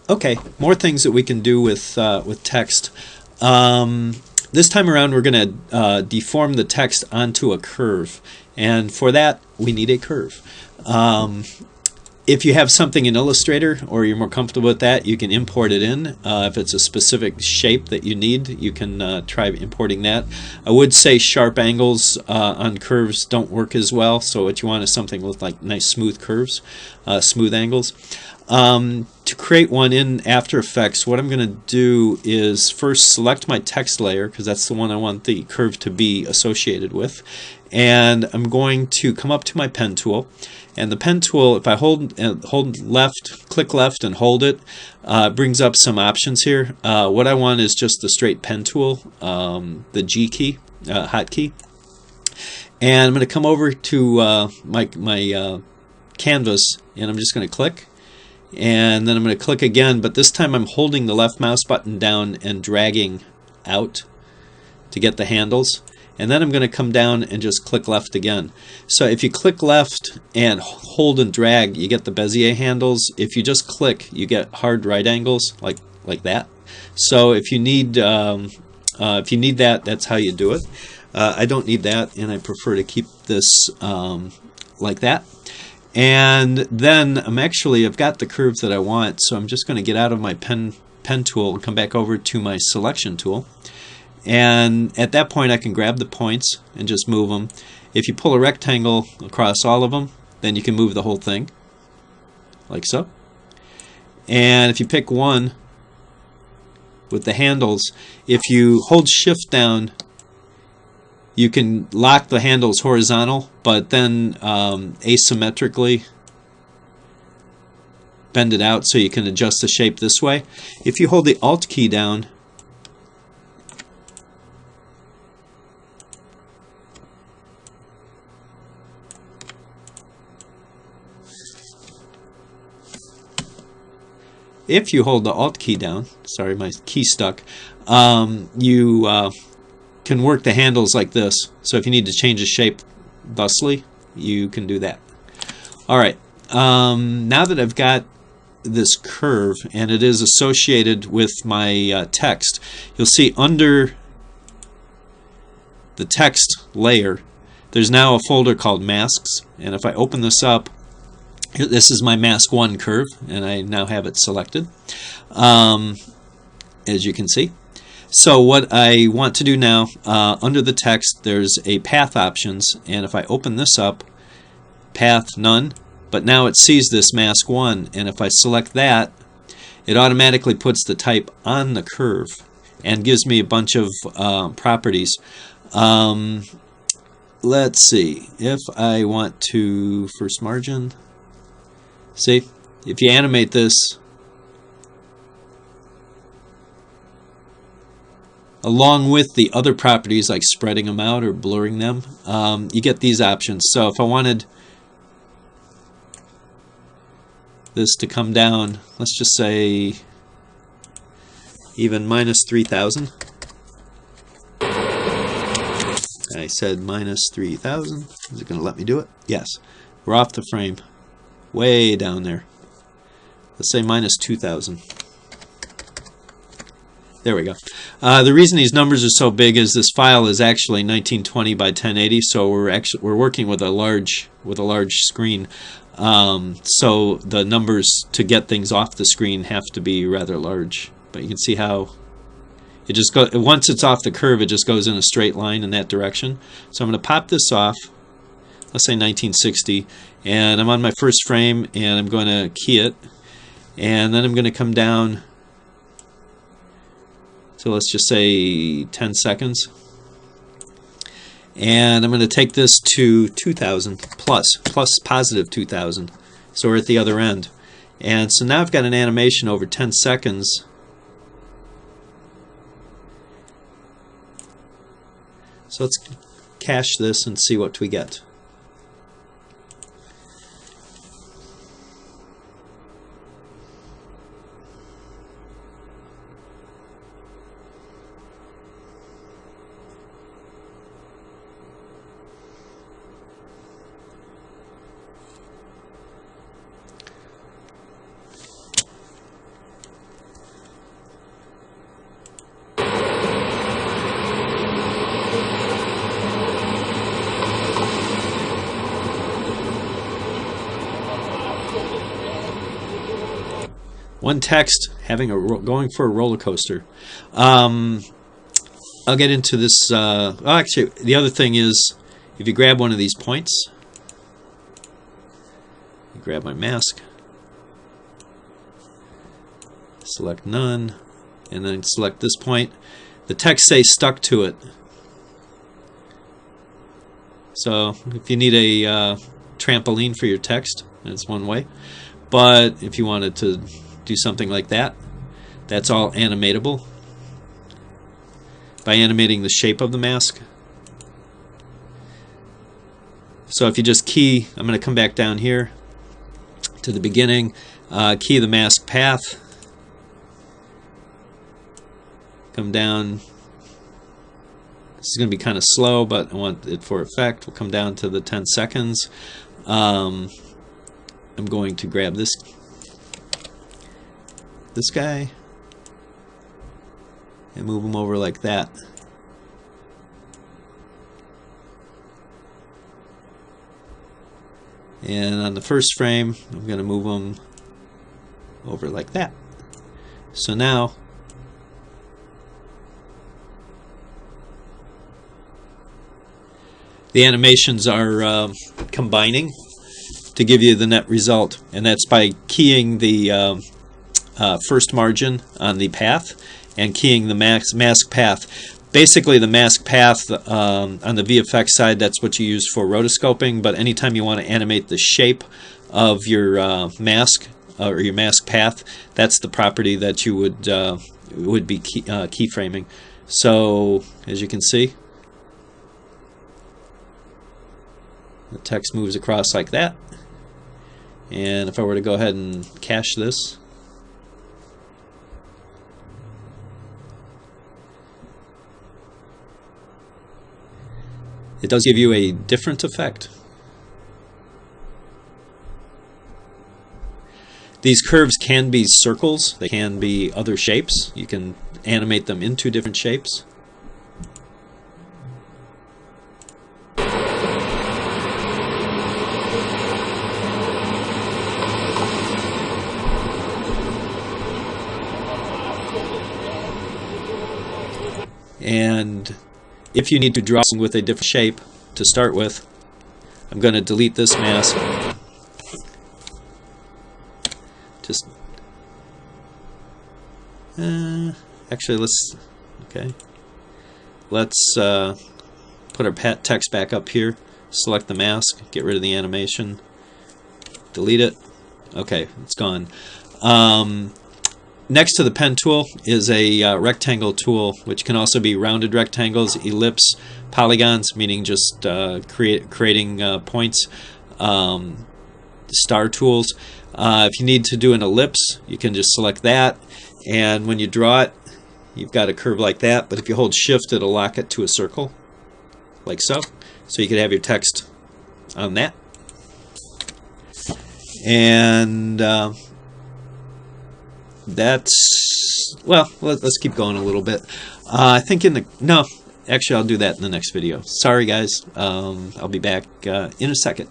Okay, more things that we can do with text. This time around, we're going to deform the text onto a curve, and for that, we need a curve. If you have something in Illustrator or you're more comfortable with that, you can import it in. If it's a specific shape that you need, you can try importing that. I would say sharp angles on curves don't work as well, so what you want is something with like nice smooth curves, smooth angles. To create one in After Effects, what I'm going to do is first select my text layer, because that's the one I want the curve to be associated with, and I'm going to come up to my pen tool. And the pen tool, if I hold left, click left and hold it, brings up some options here. What I want is just the straight pen tool, the G key, hotkey. And I'm going to come over to my canvas, and I'm just going to click. And then I'm going to click again, but this time I'm holding the left mouse button down and dragging out to get the handles. And then I'm going to come down and just click left again. So if you click left and hold and drag, you get the Bezier handles. If you just click, you get hard right angles like that. So if you need that, that's how you do it. I don't need that, and I prefer to keep this like that. And then I've got the curve that I want, so I'm just going to get out of my pen tool and come back over to my selection tool. And at that point I can grab the points and just move them. If you pull a rectangle across all of them, then you can move the whole thing, like so. And if you pick one with the handles, if you hold shift down, you can lock the handles horizontal, but then asymmetrically bend it out so you can adjust the shape this way. If you hold the Alt key down, sorry, my key stuck, you can work the handles like this. So if you need to change the shape thusly, you can do that. Alright, now that I've got this curve and it is associated with my text, you'll see under the text layer there's now a folder called Masks, and if I open this up, this is my Mask 1 curve, and I now have it selected, as you can see. So what I want to do now, under the text there's a path options, and if I open this up, path none, but now it sees this Mask 1, and if I select that, it automatically puts the type on the curve and gives me a bunch of properties. Let's see, if I want to first margin, see, if you animate this, along with the other properties like spreading them out or blurring them, you get these options. So if I wanted this to come down, let's just say even minus 3000. I said minus 3000. Is it going to let me do it? Yes. We're off the frame. Way down there. Let's say minus 2000. There we go. The reason these numbers are so big is this file is actually 1920 by 1080, so we're working with a large screen. So the numbers to get things off the screen have to be rather large. But you can see how it just goes. Once it's off the curve, it just goes in a straight line in that direction. So I'm going to pop this off. Let's say 1960, and I'm on my first frame, and I'm going to key it, and then I'm going to come down. So let's just say 10 seconds. And I'm going to take this to 2000 plus positive 2000. So we're at the other end. And so now I've got an animation over 10 seconds. So let's cache this and see what we get. one text having going for a roller coaster. I'll get into this. Actually, the other thing is, if you grab one of these points, you grab my mask, select none, and then select this point. The text stays stuck to it. So if you need a trampoline for your text, that's one way. But if you wanted to do something like that, that's all animatable by animating the shape of the mask. So if you just key, I'm going to come back down here to the beginning, key the mask path, come down. This is going to be kind of slow, but I want it for effect. We'll come down to the 10 seconds. I'm going to grab this guy and move him over like that. And on the first frame, I'm going to move him over like that. So now the animations are combining to give you the net result, and that's by keying the first margin on the path and keying the mask path. Basically, the mask path on the VFX side, that's what you use for rotoscoping, but anytime you want to animate the shape of your mask or your mask path, that's the property that you would be keyframing. So, as you can see, the text moves across like that. And if I were to go ahead and cache this, it does give you a different effect. These curves can be circles, they can be other shapes. You can animate them into different shapes. And if you need to draw something with a different shape to start with, I'm going to delete this mask. Just actually, let's put our text back up here. Select the mask, get rid of the animation, delete it. Okay, it's gone. Next to the pen tool is a rectangle tool, which can also be rounded rectangles, ellipse, polygons, meaning just creating points, star tools. If you need to do an ellipse, you can just select that, and when you draw it, you've got a curve like that, but if you hold shift, it'll lock it to a circle, like so. So you could have your text on that. And that's, well, let's keep going a little bit. I think actually I'll do that in the next video. Sorry guys, I'll be back in a second.